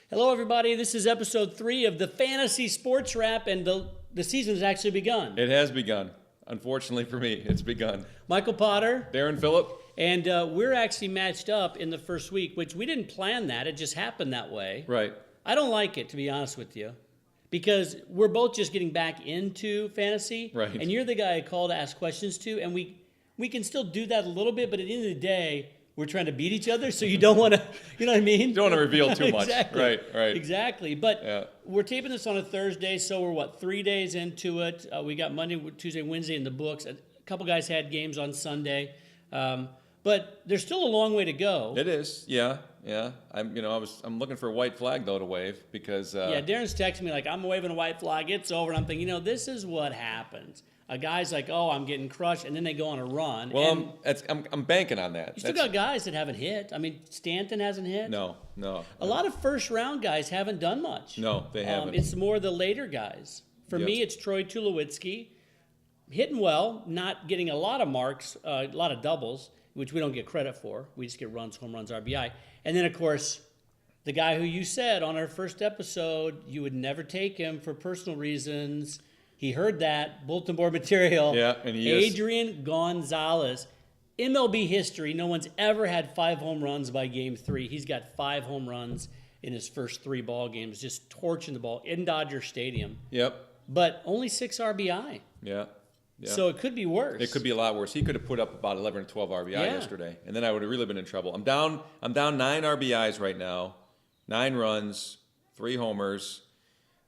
Hello, everybody. This is episode 3 of the Fantasy Sports Wrap, and the season has actually begun. It has begun. Unfortunately for me, it's begun. Michael Potter. Deron Phillip. And we're actually matched up in the first week, which we didn't plan that. It just happened that way. Right. I don't like it, to be honest with you, because we're both just getting back into fantasy. Right. And you're the guy I call to ask questions to, and we can still do that a little bit, but at the end of the day, we're trying to beat each other, so you don't want to, you know what I mean? Don't want to reveal too much. Exactly. Right. Exactly. But we're taping this on a Thursday, so we're, 3 days into it? We got Monday, Tuesday, Wednesday in the books. A couple guys had games on Sunday. But there's still a long way to go. It is, yeah. I'm looking for a white flag though to wave because. Darren's texting me like I'm waving a white flag. It's over, and I'm thinking, this is what happens. A guy's like, oh, I'm getting crushed, and then they go on a run. Well, I'm banking on that. You still got guys that haven't hit. I mean, Stanton hasn't hit. No. A lot of first-round guys haven't done much. No, they haven't. It's more the later guys. For me, it's Troy Tulowitzki, hitting well, not getting a lot of marks, a lot of doubles, which we don't get credit for. We just get runs, home runs, RBI. And then, of course, the guy who you said on our first episode you would never take him for personal reasons. He heard that bulletin board material. Yeah, and he is. Adrian Gonzalez. MLB history, no one's ever had 5 home runs by game 3. He's got 5 home runs in his first 3 ball games, just torching the ball in Dodger Stadium. Yep. But only 6 RBI. Yeah. So it could be worse. It could be a lot worse. He could have put up about 11 or 12 RBI yesterday, and then I would have really been in trouble. I'm down 9 RBIs right now, 9 runs, 3 homers.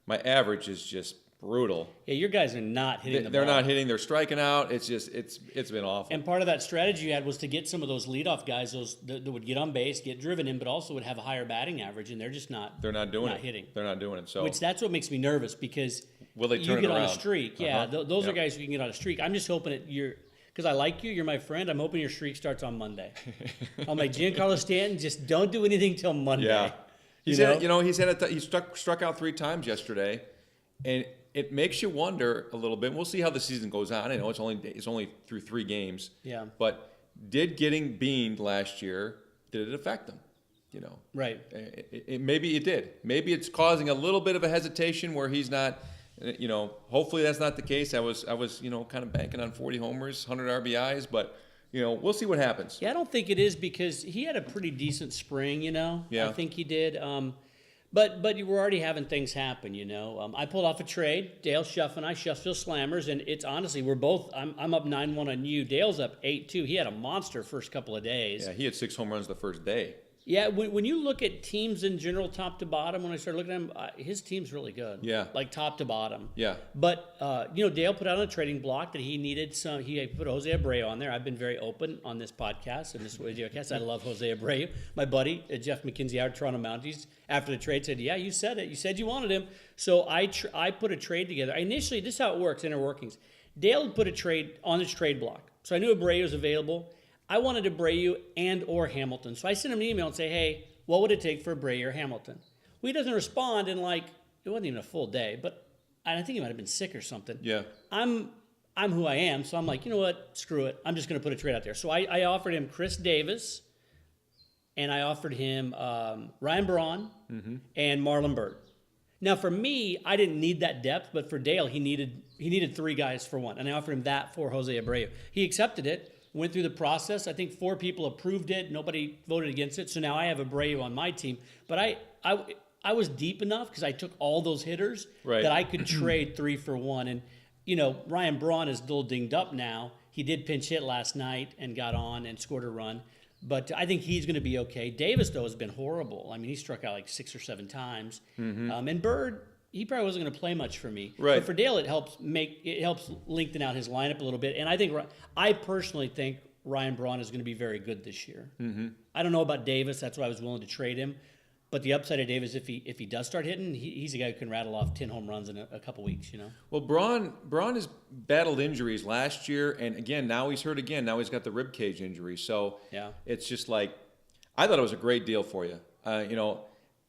My average is just brutal. Yeah, your guys are not hitting the ball. They're not hitting. They're striking out. It's just it's been awful. And part of that strategy you had was to get some of those leadoff guys, those that would get on base, get driven in, but also would have a higher batting average, and they're just not. They're not doing it. Hitting. They're not doing it. So that's what makes me nervous because will they turn you get it on around? A streak. Yeah, those are guys who can get on a streak. I'm just hoping because I like you, you're my friend. I'm hoping your streak starts on Monday. I'm like Giancarlo Stanton, just don't do anything till Monday. Yeah, he struck out 3 times yesterday, and it makes you wonder a little bit. We'll see how the season goes on. I know it's only through 3 games. Yeah. But did getting beaned last year, did it affect him? Right. Maybe it did. Maybe it's causing a little bit of a hesitation where he's not. Hopefully that's not the case. I was kind of banking on 40 homers, 100 RBIs, but we'll see what happens. Yeah, I don't think it is because he had a pretty decent spring. Yeah. I think he did. But you were already having things happen, I pulled off a trade. Dale Shuff and I, Shuffville Slammers, and it's honestly, we're both, I'm up 9-1 on you. Dale's up 8-2. He had a monster first couple of days. Yeah, he had 6 home runs the first day. Yeah, when you look at teams in general, top to bottom, when I started looking at him, his team's really good. Yeah. Like top to bottom. Yeah. But, Dale put out a trading block that he needed he put Jose Abreu on there. I've been very open on this podcast and this videocast. I love Jose Abreu. My buddy, Jeff McKenzie, our Toronto Mounties, after the trade said, yeah, you said it. You said you wanted him. So I put a trade together. Initially, this is how it works, inner workings. Dale had put a trade on his trade block. So I knew Abreu was available. I wanted Abreu and or Hamilton. So I sent him an email and say, hey, what would it take for Abreu or Hamilton? Well, he doesn't respond in it wasn't even a full day, but I think he might have been sick or something. Yeah. I'm who I am, so I'm like, you know what? Screw it. I'm just going to put a trade out there. So I offered him Chris Davis, and I offered him Ryan Braun and Marlon Byrd. Now, for me, I didn't need that depth, but for Dale, he needed 3 guys for 1, and I offered him that for Jose Abreu. He accepted it. Went through the process. I think 4 people approved it. Nobody voted against it. So now I have Abreu on my team. But I was deep enough because I took all those hitters that I could trade 3 for 1. And, Ryan Braun is a little dinged up now. He did pinch hit last night and got on and scored a run. But I think he's going to be okay. Davis, though, has been horrible. I mean, he struck out 6 or 7 times. And Bird, he probably wasn't going to play much for me. Right. But for Dale, it helps lengthen out his lineup a little bit. And I personally think Ryan Braun is going to be very good this year. I don't know about Davis. That's why I was willing to trade him. But the upside of Davis, if he does start hitting, he's a guy who can rattle off 10 home runs in a couple weeks. Well, Braun has battled injuries last year, and again now he's hurt again. Now he's got the rib cage injury. So it's just I thought it was a great deal for you.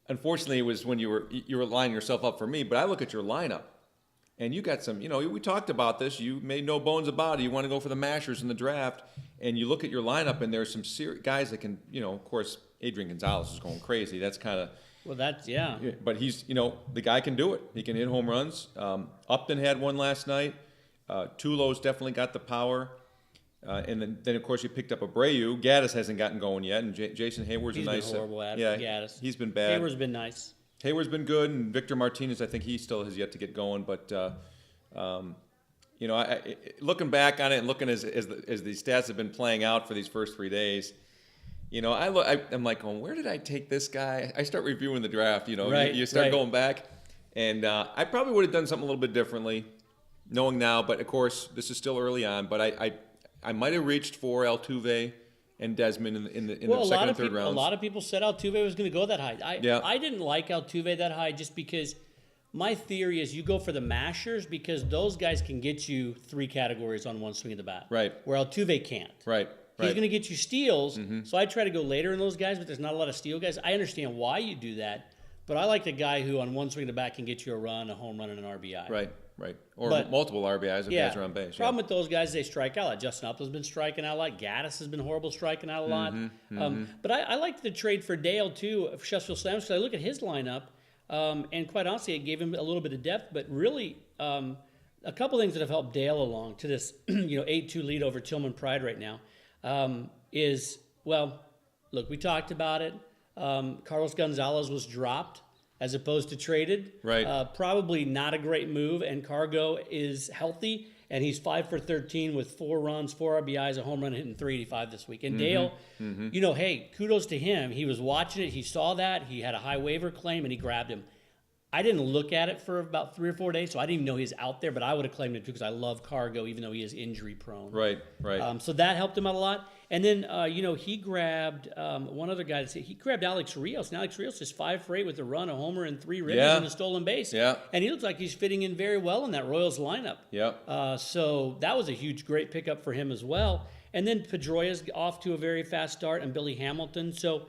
Unfortunately, it was when you were lining yourself up for me. But I look at your lineup, and you got some. We talked about this. You made no bones about it. You want to go for the mashers in the draft, and you look at your lineup, and there's some guys that can, of course, Adrian Gonzalez is going crazy. That's kind of. Well, that's yeah. But he's the guy can do it. He can hit home runs. Upton had one last night. Tulo's definitely got the power. And then of course you picked up Abreu. Gaddis hasn't gotten going yet, and Jason Hayward's He's a nice. Been horrible at Gaddis. He's been bad. Hayward's been nice. Hayward's been good, and Victor Martinez, I think he still has yet to get going. But looking back on it and looking as the stats have been playing out for these first 3 days, I'm like, where did I take this guy? I start reviewing the draft. You start going back, and I probably would have done something a little bit differently, knowing now. But of course, this is still early on. But I might have reached for Altuve and Desmond in the second and third rounds. A lot of people said Altuve was going to go that high. I didn't like Altuve that high just because my theory is you go for the mashers because those guys can get you 3 categories on one swing of the bat. Right. Where Altuve can't. Right. He's going to get you steals, so I try to go later in those guys, but there's not a lot of steal guys. I understand why you do that, but I like the guy who on one swing of the bat can get you a run, a home run, and an RBI. Right. Or multiple RBIs if guys are on base. Problem with those guys, they strike out a lot. Justin Upton's been striking out a lot. Gaddis has been horrible striking out a lot. But I liked the trade for Dale, too, for Sheffield Slams, because I look at his lineup, and quite honestly, it gave him a little bit of depth, but really a couple things that have helped Dale along to this 8-2 lead over Tillman Pride right now is, look, we talked about it. Carlos Gonzalez was dropped as opposed to traded. Right. Probably not a great move, and Cargo is healthy, and he's 5 for 13 with 4 runs, 4 RBIs, a home run, hitting .385 this week. And Dale, hey, kudos to him. He was watching it. He saw that. He had a high waiver claim, and he grabbed him. I didn't look at it for about 3 or 4 days, so I didn't even know he was out there, but I would have claimed it too because I love Cargo, even though he is injury prone. Right. So that helped him out a lot. And then, he grabbed one other guy. He grabbed Alex Rios. And Alex Rios is 5 for 8 with a run, a homer, and 3 ribbies and a stolen base. Yeah. And he looks like he's fitting in very well in that Royals lineup. Yeah. So that was a great pickup for him as well. And then Pedroia's off to a very fast start, and Billy Hamilton. So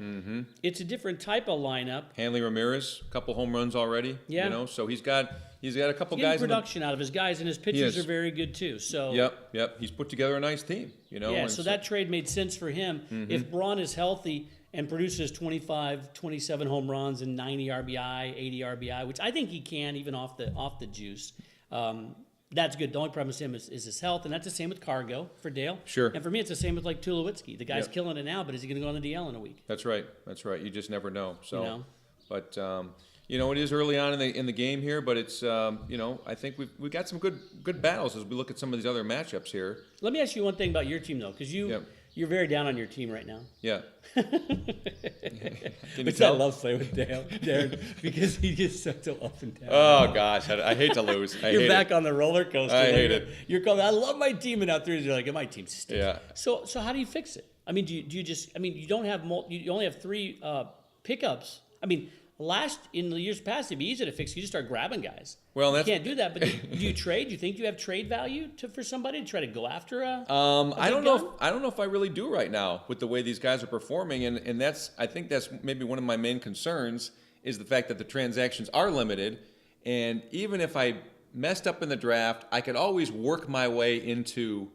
it's a different type of lineup. Hanley Ramirez, a couple home runs already. Yeah. So he's got a couple He's guys. Getting production out of his guys, and his pitchers are very good too. So. Yep. He's put together a nice team. Yeah. So that trade made sense for him. If Braun is healthy and produces 25, 27 home runs and 90 RBI, 80 RBI, which I think he can even off the juice. That's good. The only problem with him is his health, and that's the same with Cargo for Dale. Sure. And for me, it's the same with like Tulowitzki. The guy's killing it now, but is he going to go on the DL in a week? That's right. You just never know. So, but it is early on in the game here, but it's I think we've got some good battles as we look at some of these other matchups here. Let me ask you one thing about your team though, because you're very down on your team right now. Yeah. Which I love playing with Deron, because he gets such a up and down. Oh gosh, I hate to lose. You're back on the roller coaster. I hate it. You're calling. I love my team, and out there you're like, my team stinks. Yeah. So how do you fix it? I mean, do you just? I mean, you don't have you only have 3 pickups. I mean, in the years past, it'd be easy to fix. You just start grabbing guys. Well, you can't do that. But do you trade? Do you think you have trade value for somebody to try to go after a? I don't know. I don't know if I really do right now with the way these guys are performing, and I think that's maybe one of my main concerns is the fact that the transactions are limited, and even if I messed up in the draft, I could always work my way into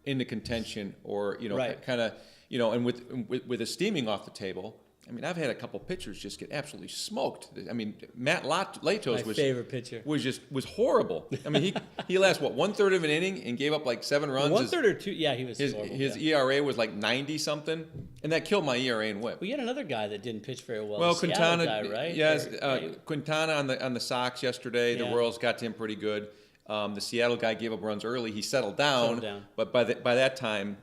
contention, or kind of and with Esteeming off the table. I mean, I've had a couple pitchers just get absolutely smoked. I mean, Matt Latos was favorite pitcher. Was horrible. I mean, he lasted 1/3 of an inning and gave up like 7 runs. 1/3 or 2, yeah, he was horrible. His ERA was like 90 something, and that killed my ERA and WHIP. We had another guy that didn't pitch very well. Well, the Quintana, guy, right? Yes, Quintana on the Sox yesterday. The Royals got to him pretty good. The Seattle guy gave up runs early. He settled down. But by that time,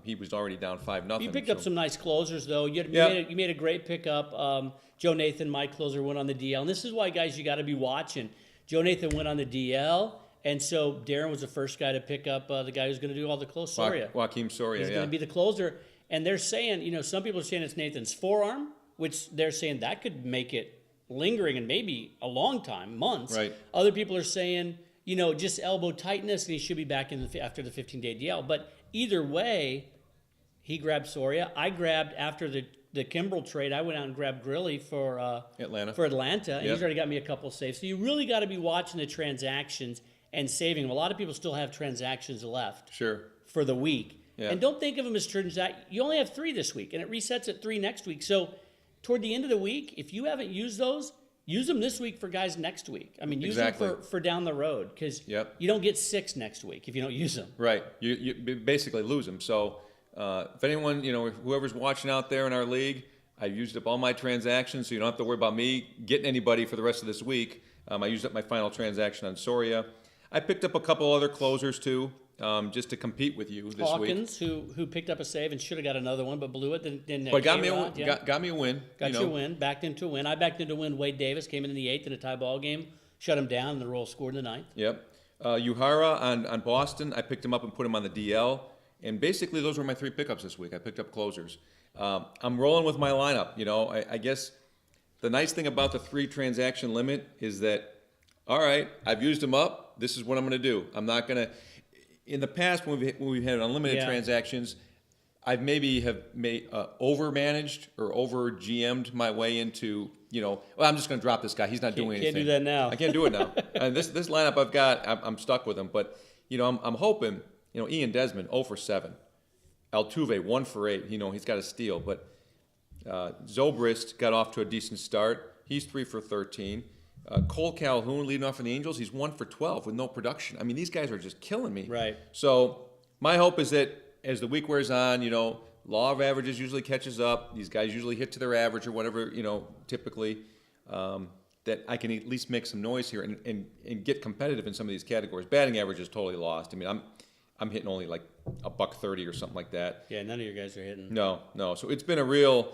he was already down 5-0. You picked up some nice closers, though. You made a great pickup. Joe Nathan, my closer, went on the DL. And this is why, guys, you got to be watching. Joe Nathan went on the DL, and so Deron was the first guy to pick up the guy who's going to do all the close. Soria. Joaquim Soria, He's going to be the closer. And they're saying, some people are saying it's Nathan's forearm, which they're saying that could make it lingering and maybe a long time, months. Right. Other people are saying, just elbow tightness, and he should be back after the 15-day DL. But either way, he grabbed Soria. I grabbed after the Kimbrel trade. I went out and grabbed Grilly for Atlanta, and he's already got me a couple saves. So you really got to be watching the transactions and saving them. A lot of people still have transactions left. Sure. For the week. Yeah. And don't think of them as you only have 3 this week, and it resets at 3 next week. So toward the end of the week, if you haven't used those, use them this week for guys next week. I mean, use them for down the road, because you don't get 6 next week if you don't use them. Right. You basically lose them. So if anyone, whoever's watching out there in our league, I've used up all my transactions, so you don't have to worry about me getting anybody for the rest of this week. I used up my final transaction on Soria. I picked up a couple other closers too, just to compete with you this Hawkins, week. who picked up a save and should have got another one, but blew it. Didn't but got me a win. Got you a win. Backed into a win. I backed into a win. Wade Davis came in the 8th in a tie ball game, shut him down, and the Royals scored in the 9th. Yep. Uhara on Boston, I picked him up and put him on the DL. And basically, those were my 3 pickups this week. I picked up closers. I'm rolling with my lineup. I guess the nice thing about the 3 transaction limit is that, all right, I've used them up. This is what I'm going to do. I'm not going to. In the past, when we've had unlimited transactions, I've maybe over-managed or over-GM'd my way into, I'm just going to drop this guy. He's not doing anything. Can't do that now. I can't do it now. And this lineup I've got, I'm stuck with him. But, I'm hoping, Ian Desmond, 0 for 7. Altuve, 1 for 8. He's got a steal. But Zobrist got off to a decent start. He's 3 for 13. Cole Calhoun leading off for the Angels. He's 1 for 12 with no production. I mean, these guys are just killing me. Right. So my hope is that as the week wears on, law of averages usually catches up. These guys usually hit to their average or whatever, typically, that I can at least make some noise here and get competitive in some of these categories. Batting average is totally lost. I mean, I'm hitting only like $130 or something like that. Yeah, none of your guys are hitting. No. So it's been a real.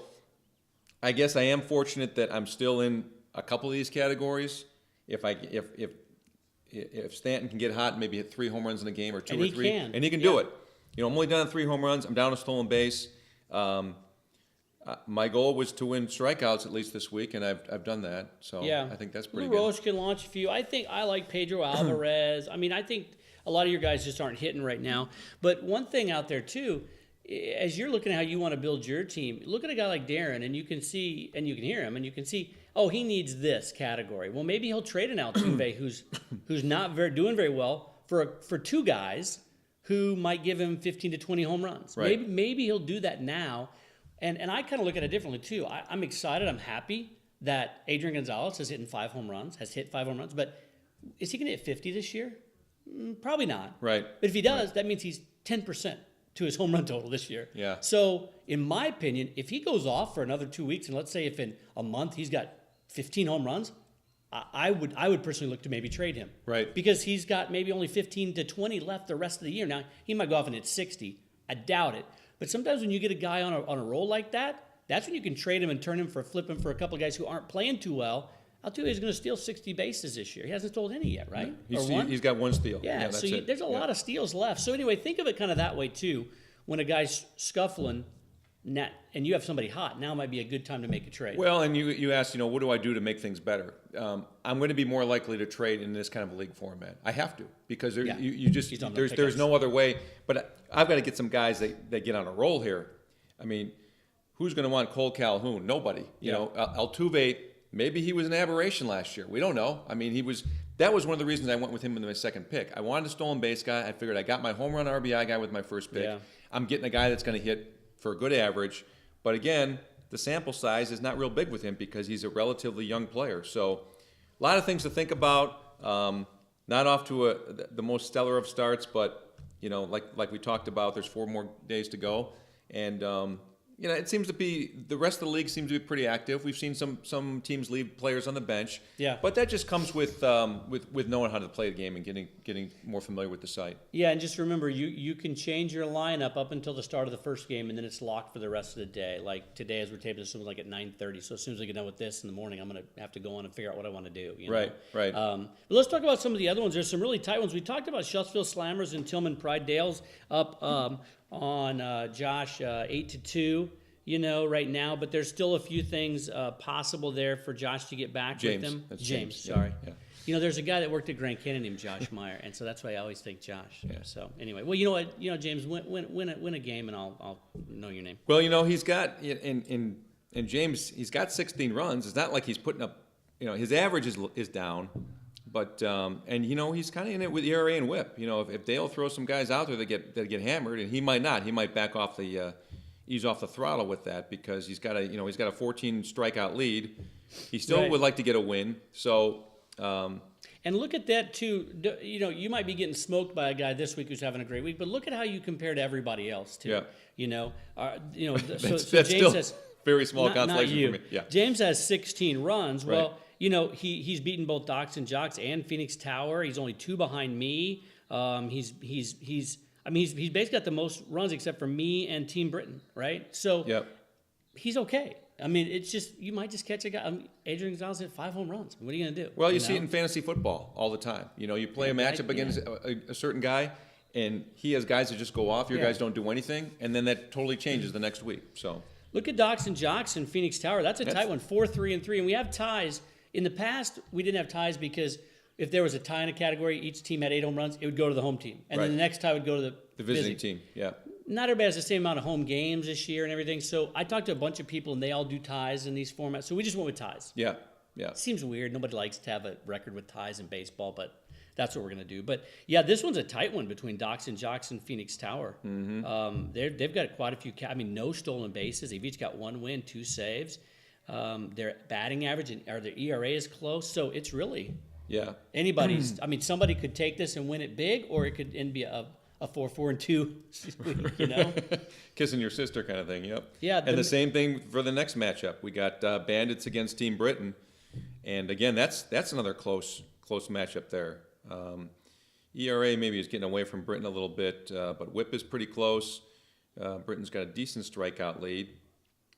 I guess I am fortunate that I'm still in a couple of these categories. If Stanton can get hot and maybe hit 3 home runs in a game or 2 or 3, and he can do it. I'm only down to 3 home runs. I'm down a stolen base. My goal was to win strikeouts at least this week, and I've done that. So I think that's pretty good. Roche can launch a few. I like Pedro Alvarez. I mean, I think a lot of your guys just aren't hitting right now. But one thing out there too, as you're looking at how you want to build your team, look at a guy like Deron, and you can see, and you can hear him, and you can see, oh, he needs this category. Well, maybe he'll trade an Altuve who's not doing very well for 2 guys who might give him 15 to 20 home runs. Right. Maybe he'll do that now. And I kind of look at it differently too. I'm excited. I'm happy that Adrian Gonzalez has hit 5 home runs. But is he going to hit 50 this year? Probably not. Right. But if he does, that means he's 10% to his home run total this year. Yeah. So, in my opinion, if he goes off for another 2 weeks, and let's say if in a month he's got 15 home runs, I would personally look to maybe trade him. Right. Because he's got maybe only 15 to 20 left the rest of the year. Now, he might go off and hit 60. I doubt it. But sometimes when you get a guy on a roll like that, that's when you can trade him and flip him for a couple of guys who aren't playing too well. Altuve is going to steal 60 bases this year. He hasn't stolen any yet, right? He's got 1 steal. Yeah, that's so it. There's a lot of steals left. So anyway, think of it kind of that way too. When a guy's scuffling, and you have somebody hot, now might be a good time to make a trade. Well, and you asked, what do I do to make things better? I'm going to be more likely to trade in this kind of a league format. I have to, because there's no other way. But I've got to get some guys that get on a roll here. I mean, who's going to want Cole Calhoun? Nobody. Altuve, maybe he was an aberration last year. We don't know. I mean, that was one of the reasons I went with him in my second pick. I wanted a stolen base guy. I figured I got my home run RBI guy with my first pick. Yeah. I'm getting a guy that's going to hit for a good average. But again, the sample size is not real big with him because he's a relatively young player. So a lot of things to think about. Not off to the most stellar of starts, but like we talked about, there's 4 more days to go. And it seems to be the rest of the league seems to be pretty active. We've seen some teams leave players on the bench. Yeah. But that just comes with knowing how to play the game and getting more familiar with the site. Yeah, and just remember, you can change your lineup up until the start of the first game, and then it's locked for the rest of the day. Like today, as we're taping this, it was like at 9:30. So as soon as I get done with this in the morning, I'm going to have to go on and figure out what I want to do. Right. But let's talk about some of the other ones. There's some really tight ones. We talked about Shuttsville Slammers and Tillman Pride. Dale's up on Josh 8-2. Right now, but there's still a few things possible there for Josh to get back with them. That's James, yeah. sorry. Yeah. There's a guy that worked at Grand Canyon named Josh Meyer, and so that's why I always think Josh. Yeah. So anyway, well, you know what, James, win a game, and I'll know your name. Well, he's got in James, he's got 16 runs. It's not like he's putting up, his average is down, But and he's kind of in it with ERA and WHIP. If Dale throws some guys out there that get hammered, and he might not, he might back off the ease off the throttle with that because he's got a 14 strikeout lead. He still would like to get a win. So. And look at that too. You might be getting smoked by a guy this week who's having a great week, but look at how you compare to everybody else too. Yeah. That's James still has very small consolation for me. Yeah. James has 16 runs. Right. Well, he's beaten both Docs and Jocks and Phoenix Tower. He's only 2 behind me. He's basically got the most runs except for me and Team Britain, right? So he's okay. It's just you might just catch a guy. Adrian Gonzalez hit 5 home runs. What are you going to do? Well, you see it in fantasy football all the time. You play a matchup against a certain guy, and he has guys that just go off. Your guys don't do anything, and then that totally changes the next week. So look at Docs and Jocks and Phoenix Tower. That's a tight one, 4-3-3, and we have ties. In the past, we didn't have ties because if there was a tie in a category, each team had 8 home runs. It would go to the home team, and then the next tie would go to the visiting team. Yeah. Not everybody has the same amount of home games this year and everything. So I talked to a bunch of people, and they all do ties in these formats. So we just went with ties. Yeah, yeah. It seems weird. Nobody likes to have a record with ties in baseball, but that's what we're going to do. But, yeah, this one's a tight one between Docs and Jocks and Phoenix Tower. Mm-hmm. They've got quite a few no stolen bases. They've each got 1 win, 2 saves. Their batting average or their ERA is close. So it's really anybody's. Somebody could take this and win it big, or it could be a 4-4-2, Kissing your sister kind of thing, yep. Yeah. And the same thing for the next matchup. We got Bandits against Team Britain. And again, that's another close matchup there. ERA maybe is getting away from Britain a little bit, but WHIP is pretty close. Britain's got a decent strikeout lead.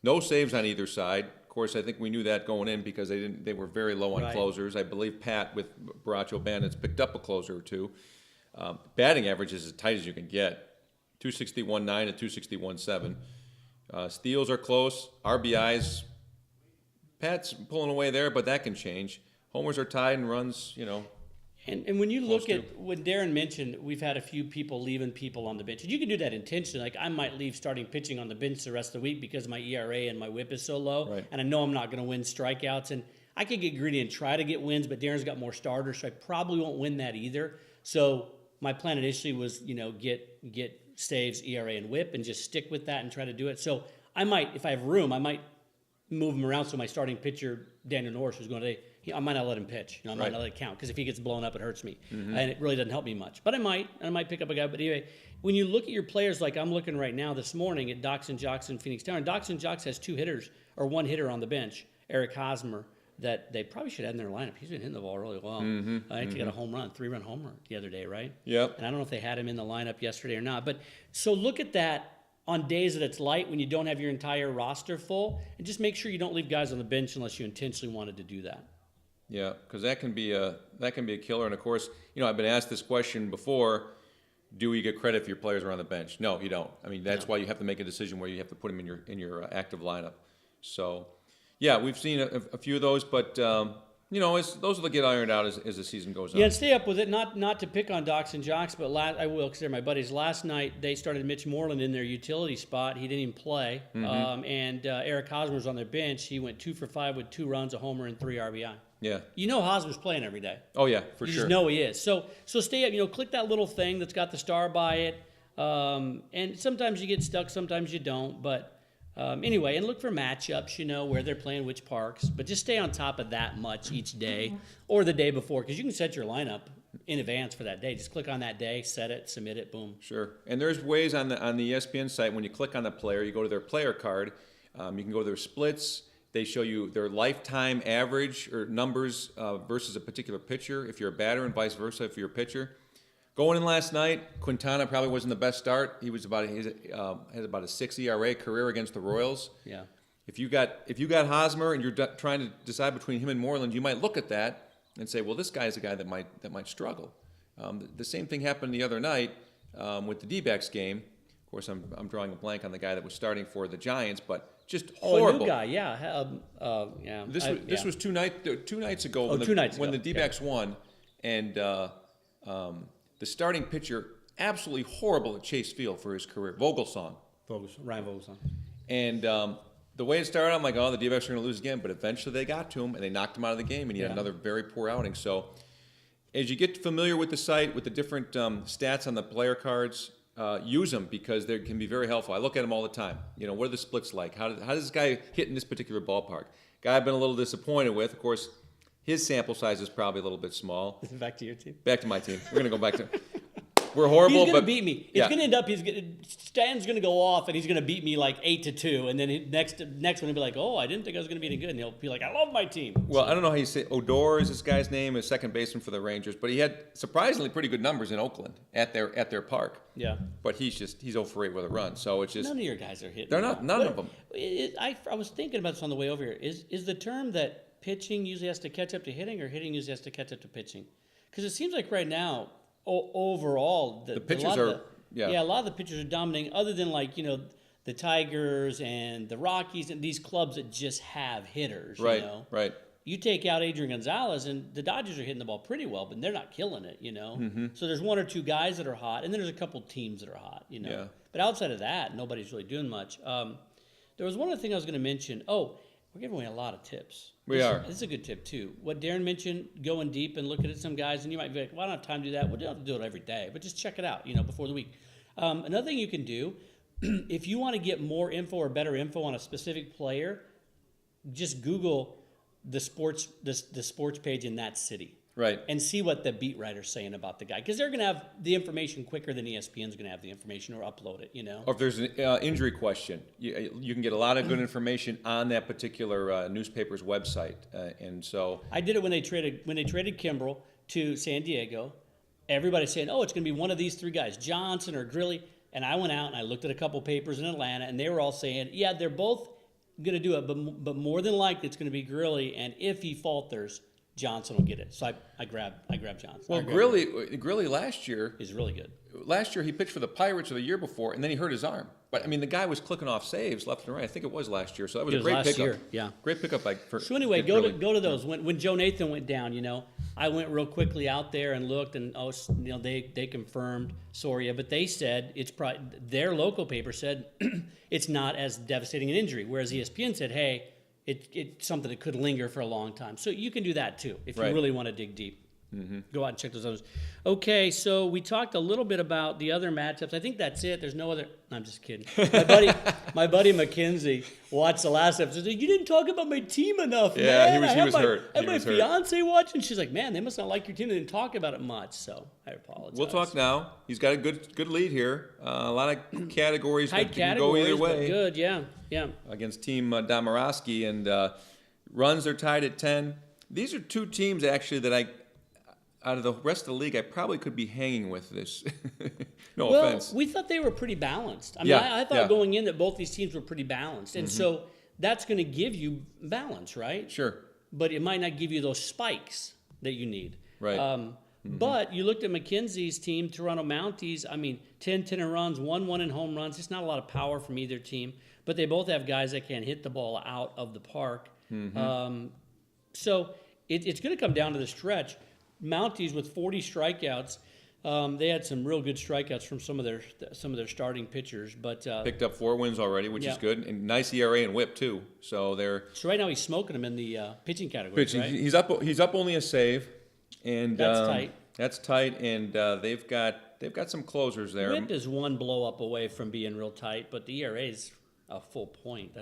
No saves on either side. Of course, I think we knew that going in because they were very low on closers. I believe Pat with Baracho Bandits picked up a closer or two. Batting average is as tight as you can get, 261.9 and 261.7. Steals are close. RBIs, Pat's pulling away there, but that can change. Homers are tied and runs, And when you look at what Deron mentioned, we've had a few people leaving people on the bench. And you can do that intentionally. Like I might leave starting pitching on the bench the rest of the week because my ERA and my WHIP is so low, and I know I'm not going to win strikeouts. And I could get greedy and try to get wins, but Deron's got more starters, so I probably won't win that either. So my plan initially was, get saves, ERA, and WHIP, and just stick with that and try to do it. So I might, if I have room, I might move him around. So my starting pitcher, Daniel Norris, who's going to, I might not let him pitch. I might not let it count because if he gets blown up, it hurts me, and it really doesn't help me much. But I might pick up a guy. But anyway, when you look at your players, like I'm looking right now this morning at Docs and Jocks and Phoenix Tower, and Docs and Jocks has 2 hitters or 1 hitter on the bench, Eric Hosmer, that they probably should have in their lineup. He's been hitting the ball really well. I think he got a 3-run home run the other day, right? Yep. And I don't know if they had him in the lineup yesterday or not. But so look at that on days that it's light when you don't have your entire roster full, and just make sure you don't leave guys on the bench unless you intentionally wanted to do that. Yeah, because that can be a killer. And of course, I've been asked this question before: do you get credit if your players are on the bench? No, you don't. That's why you have to make a decision where you have to put them in your active lineup. So. Yeah, we've seen a few of those, but those will get ironed out as the season goes on. Yeah, and stay up with it. Not to pick on Docs and Jocks, but I will because they're my buddies. Last night they started Mitch Moreland in their utility spot. He didn't even play, and Eric Hosmer's on their bench. He went 2 for 5 with 2 runs, a homer, and 3 RBI. Yeah, Hosmer's playing every day. Oh yeah, for you sure. You just know he is. So stay up. Click that little thing that's got the star by it, and sometimes you get stuck, sometimes you don't, but. Anyway, and look for matchups, where they're playing which parks. But just stay on top of that much each day or the day before because you can set your lineup in advance for that day. Just click on that day, set it, submit it, boom. Sure. And there's ways on the ESPN site when you click on the player, you go to their player card. You can go to their splits. They show you their lifetime average or numbers versus a particular pitcher if you're a batter and vice versa if you're a pitcher. Going in last night, Quintana probably wasn't the best start. He had about a 6 ERA career against the Royals. Yeah. If you got Hosmer and you're trying to decide between him and Moreland, you might look at that and say, well, this guy is a guy that might struggle. The same thing happened the other night with the D-backs game. Of course, I'm drawing a blank on the guy that was starting for the Giants, but just horrible. A new guy, yeah. Yeah. This was 2 nights ago. When the D-backs won, and. The starting pitcher, absolutely horrible at Chase Field for his career, Ryan Vogelsong. And the way it started, I'm like, the D-backs are going to lose again. But eventually they got to him, and they knocked him out of the game, and he had another very poor outing. So as you get familiar with the site, with the different stats on the player cards, use them because they can be very helpful. I look at them all the time. What are the splits like? How does this guy hit in this particular ballpark? Guy I've been a little disappointed with. Of course, his sample size is probably a little bit small. Back to your team? Back to my team. We're going to go back to... We're horrible, he's going but... to beat me. It's going to end up, Stan's going to go off, and he's going to beat me like 8-2, and then next one he'll be like, oh, I didn't think I was going to be any good, and he'll be like, I love my team. Well, I don't know how you say Odor is this guy's name, is second baseman for the Rangers, but he had surprisingly pretty good numbers in Oakland at their park. Yeah. But he's 0 for 8 with a run, so it's just... None of your guys are hitting. They're not, none of them. I was thinking about this on the way over here. Is the term that pitching usually has to catch up to hitting, or hitting usually has to catch up to pitching? Because it seems like right now... overall, the pitchers a lot of the pitchers are dominating. Other than the Tigers and the Rockies and these clubs that just have hitters. Right, right. You take out Adrian Gonzalez, and the Dodgers are hitting the ball pretty well, but they're not killing it. Mm-hmm. So there's one or two guys that are hot, and then there's a couple teams that are hot. Yeah. But outside of that, nobody's really doing much. There was one other thing I was going to mention. Oh, we're giving away a lot of tips. This is a good tip, too. What Deron mentioned, going deep and looking at some guys, and you might be like, well, I don't have time to do that. Well, you don't have to do it every day, but just check it out, before the week. Another thing you can do, if you want to get more info or better info on a specific player, just Google the sports page in that city. Right. And see what the beat writer's saying about the guy. Because they're going to have the information quicker than ESPN's going to have the information or upload it, Or if there's an injury question, you can get a lot of good information on that particular newspaper's website. And so... I did it when they traded Kimbrel to San Diego. Everybody's saying, oh, it's going to be one of these three guys, Johnson or Grilly. And I went out and I looked at a couple papers in Atlanta, and they were all saying, yeah, they're both going to do it, but more than likely it's going to be Grilly, and if he falters... Johnson will get it. So I grabbed Johnson. Well, Grilly last year is really good. Last year he pitched for the Pirates the year before, and then he hurt his arm. But I mean, the guy was clicking off saves left and right. I think it was last year. So that was a great pickup. Year, yeah. Great pickup. So anyway, go to those. When Joe Nathan went down, I went real quickly out there and looked, and they confirmed Soria, but they said it's probably their local paper said it's not as devastating an injury, whereas ESPN said, hey. It's something that could linger for a long time. So you can do that too if you really want to dig deep. Mm-hmm. Go out and check those others. Okay, so we talked a little bit about the other matchups. I think that's it. There's no other. I'm just kidding. My buddy McKenzie watched the last episode. You didn't talk about my team enough, man. Yeah, he was hurt. I had my fiance watching. She's like, man, they must not like your team. They didn't talk about it much. So I apologize. We'll talk now. He's got a good lead here. A lot of categories that can go either way. Good, yeah. Against Team Domorowski, and runs are tied at 10. These are two teams actually that out of the rest of the league, I probably could be hanging with this. No offense. We thought they were pretty balanced. I mean, I thought going in that both these teams were pretty balanced. And so that's going to give you balance, right? Sure. But it might not give you those spikes that you need. Right. But you looked at McKenzie's team, Toronto Mounties, 10 in runs, 1 in home runs. It's not a lot of power from either team. But they both have guys that can hit the ball out of the park. So it's going to come down to the stretch. Mounties with 40 strikeouts. They had some real good strikeouts from some of their starting pitchers, but picked up 4 wins already, which is good, and nice ERA and WHIP too. So right now he's smoking them in the pitching category. Right? He's up only a save, and that's tight. That's tight, and they've got some closers there. WHIP is one blow up away from being real tight, but the ERA is a full point.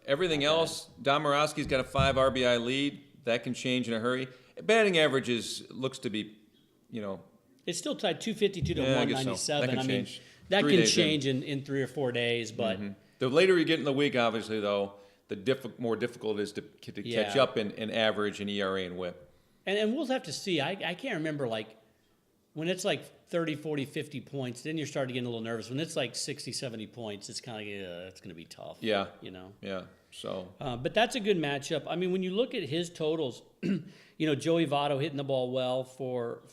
Everything else, Domorowski's got a 5 RBI lead. That can change in a hurry. Batting averages looks to be, it's still tied 252 to 197. So. That can change. That can change in 3 or 4 days, but the later you get in the week, obviously though, the more difficult it is to catch up in average and ERA and WHIP. And we'll have to see. I can't remember when it's 30, 40, 50 points, then you're starting to get a little nervous. When it's 60, 70 points, it's kind of it's going to be tough. Yeah. Yeah. So. But that's a good matchup. When you look at his totals, Joey Votto hitting the ball well for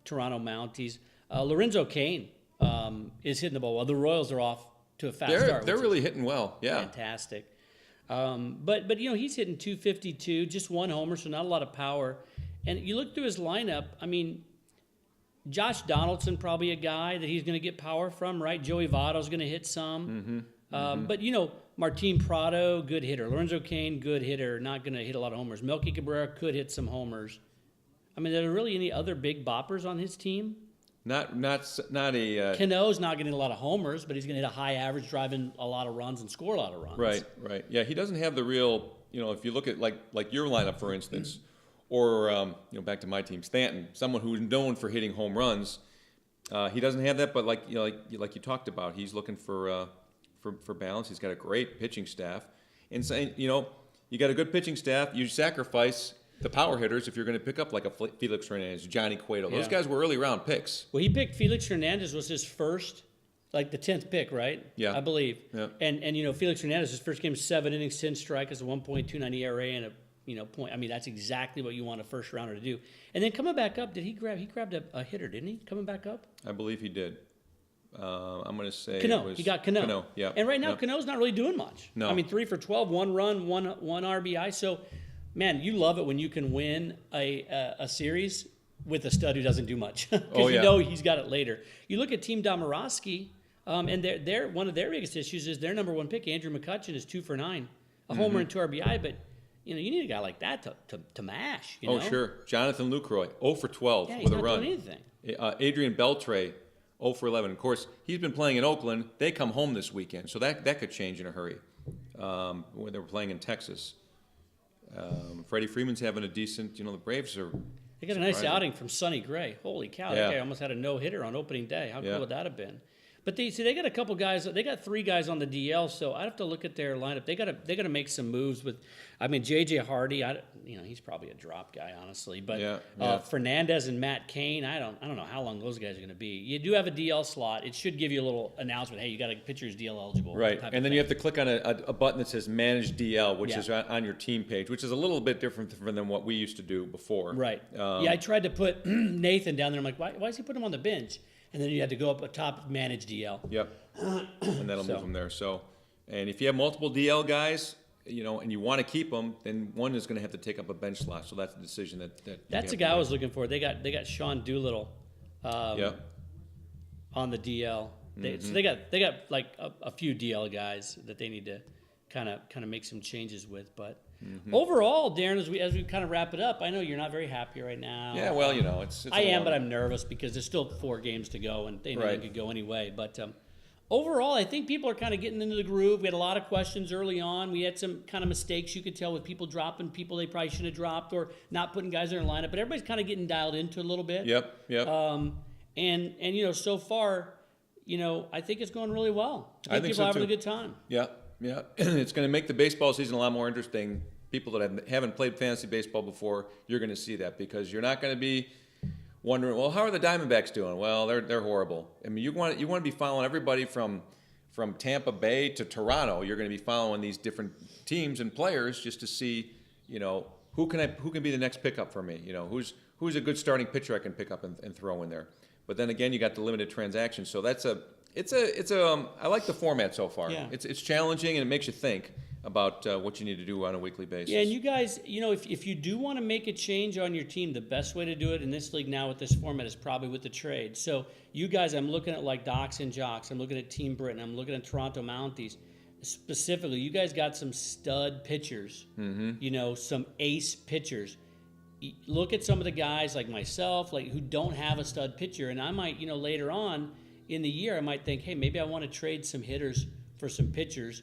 Toronto Mounties. Lorenzo Cain is hitting the ball well. The Royals are off to a fast start. They're really hitting well. Yeah. Fantastic. But he's hitting 252, just 1 homer, so not a lot of power. And you look through his lineup, Josh Donaldson probably a guy that he's going to get power from, right? Joey Votto's going to hit some. But, Martin Prado, good hitter. Lorenzo Cain, good hitter, not going to hit a lot of homers. Melky Cabrera could hit some homers. I mean, are there really any other big boppers on his team? Not a. Cano's not getting a lot of homers, but he's going to hit a high average, driving a lot of runs and score a lot of runs. Right. Yeah, he doesn't have the real. If you look at like your lineup, for instance, or back to my team, Stanton, someone who's known for hitting home runs. He doesn't have that, but like you talked about, he's looking for balance. He's got a great pitching staff, and so, you got a good pitching staff. You sacrifice the power hitters if you're going to pick up like a Felix Hernandez, Johnny Cueto. Those guys were early round picks. Well, he picked Felix Hernandez was his first, like the 10th pick, right? Yeah, I believe. Yeah. And Felix Hernandez, his first game, 7 innings, 10 strikeouts, a 1.29 ERA, and a point. I mean, that's exactly what you want a first rounder to do. And then coming back up, he grabbed a hitter, didn't he? Coming back up. I believe he did. I'm going to say Cano. He got Cano. Cano, yeah. And right now, Cano's not really doing much. No. I mean, 3 for 12, 1 run, one RBI. So, man, you love it when you can win a series with a stud who doesn't do much. Because you know he's got it later. You look at Team Domorowski, and they're one of their biggest issues is their number 1 pick, Andrew McCutchen, is 2 for 9. A homer and 2 RBI, but you need a guy like that to mash. Oh, sure. Jonathan Lucroy, 0 for 12 with a run. He's not doing anything. Adrian Beltre, 0 for 11. Of course, he's been playing in Oakland. They come home this weekend, so that could change in a hurry. When they were playing in Texas, Freddie Freeman's having a decent. The Braves are. They got a nice outing from Sonny Gray. Holy cow! Yeah. That guy almost had a no-hitter on opening day. How cool would that have been? But they got a couple guys. They got 3 guys on the DL, so I have to look at their lineup. They got to make some moves with. I mean, J.J. Hardy. He's probably a drop guy, honestly. But Fernandez and Matt Cain. I don't know how long those guys are going to be. You do have a DL slot. It should give you a little announcement. Hey, you got a pitcher who's DL eligible. Right, and then you have to click on a button that says Manage DL, which is on your team page, which is a little bit different than what we used to do before. Right. I tried to put Nathan down there. I'm like, why is he putting him on the bench? And then you had to go up atop Manage DL. Yep. And that'll move them there. So, and if you have multiple DL guys, and you want to keep them, then one is going to have to take up a bench slot. So that's a decision that's a guy I was looking for. They got Sean Doolittle on the DL. So they got like a few DL guys that they need to kind of make some changes with. But overall, Deron, as we kind of wrap it up, I know you're not very happy right now. Yeah, well, it's I am, but I'm nervous because there's still 4 games to go, and they could go anyway. But overall, I think people are kind of getting into the groove. We had a lot of questions early on. We had some kind of mistakes you could tell with people dropping people they probably shouldn't have dropped or not putting guys in their lineup. But everybody's kind of getting dialed into it a little bit. Yep. And so far, I think it's going really well. I think people are having a good time. Yeah. It's going to make the baseball season a lot more interesting. People that haven't played fantasy baseball before, you're going to see that because you're not going to be wondering, well, how are the Diamondbacks doing? Well, they're horrible. I mean, you want to be following everybody from Tampa Bay to Toronto. You're going to be following these different teams and players just to see, who can be the next pickup for me. Who's a good starting pitcher I can pick up and throw in there. But then again, you got the limited transactions, so I like the format so far. Yeah. It's challenging and it makes you think about what you need to do on a weekly basis. Yeah, and you guys, if you do want to make a change on your team, the best way to do it in this league now with this format is probably with the trade. So you guys, I'm looking at like Docs and Jocks. I'm looking at Team Britain. I'm looking at Toronto Mounties. Specifically, you guys got some stud pitchers, some ace pitchers. Look at some of the guys like myself, who don't have a stud pitcher, and I might, later on in the year, I might think, hey, maybe I want to trade some hitters for some pitchers.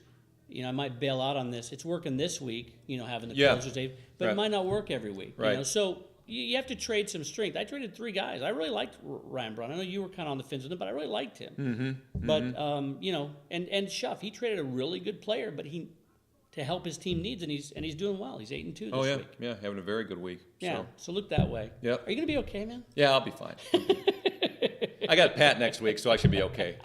I might bail out on this. It's working this week, having the closers, but it might not work every week. Right. So you have to trade some strength. I traded 3 guys. I really liked Ryan Braun. I know you were kind of on the fence with him, but I really liked him. But and Schuff, he traded a really good player, but to help his team needs, and he's doing well. He's 8-2 this week. Yeah, having a very good week. Yeah, so look that way. Yep. Are you gonna be okay, man? Yeah, I'll be fine. I got Pat next week, so I should be okay.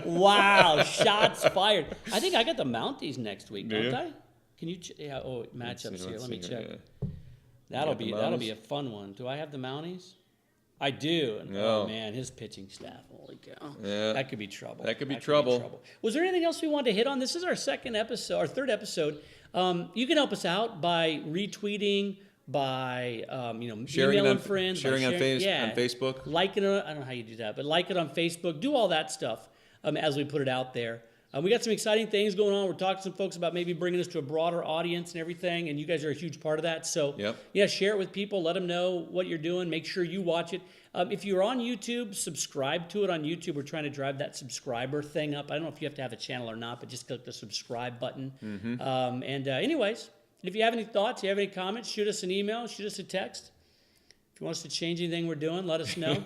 Wow, shots fired. I think I got the Mounties next week, don't you? I? Can you? Matchups here. Let me check. Yeah. That'll be a fun one. Do I have the Mounties? I do. No. Oh man, his pitching staff. Holy cow. Yeah. That could be trouble. That could be trouble. Was there anything else we wanted to hit on? This is our third episode. You can help us out by retweeting, by emailing friends, sharing on Facebook, liking it. I don't know how you do that, but like it on Facebook. Do all that stuff as we put it out there. We got some exciting things going on. We're talking to some folks about maybe bringing this to a broader audience and everything, and you guys are a huge part of that. So, yeah, share it with people. Let them know what you're doing. Make sure you watch it. If you're on YouTube, subscribe to it on YouTube. We're trying to drive that subscriber thing up. I don't know if you have to have a channel or not, but just click the subscribe button. Anyways, if you have any thoughts, you have any comments, shoot us an email, shoot us a text. If you want us to change anything we're doing, let us know.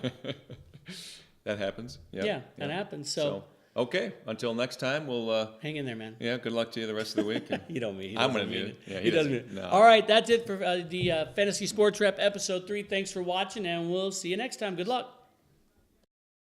That happens. Yeah, that happens. So okay, until next time, we'll hang in there, man. Yeah, good luck to you the rest of the week. You don't mean. I'm going to mean it. Yeah, he doesn't mean it. No. All right, that's it for the Fantasy Sports Rep episode 3. Thanks for watching, and we'll see you next time. Good luck.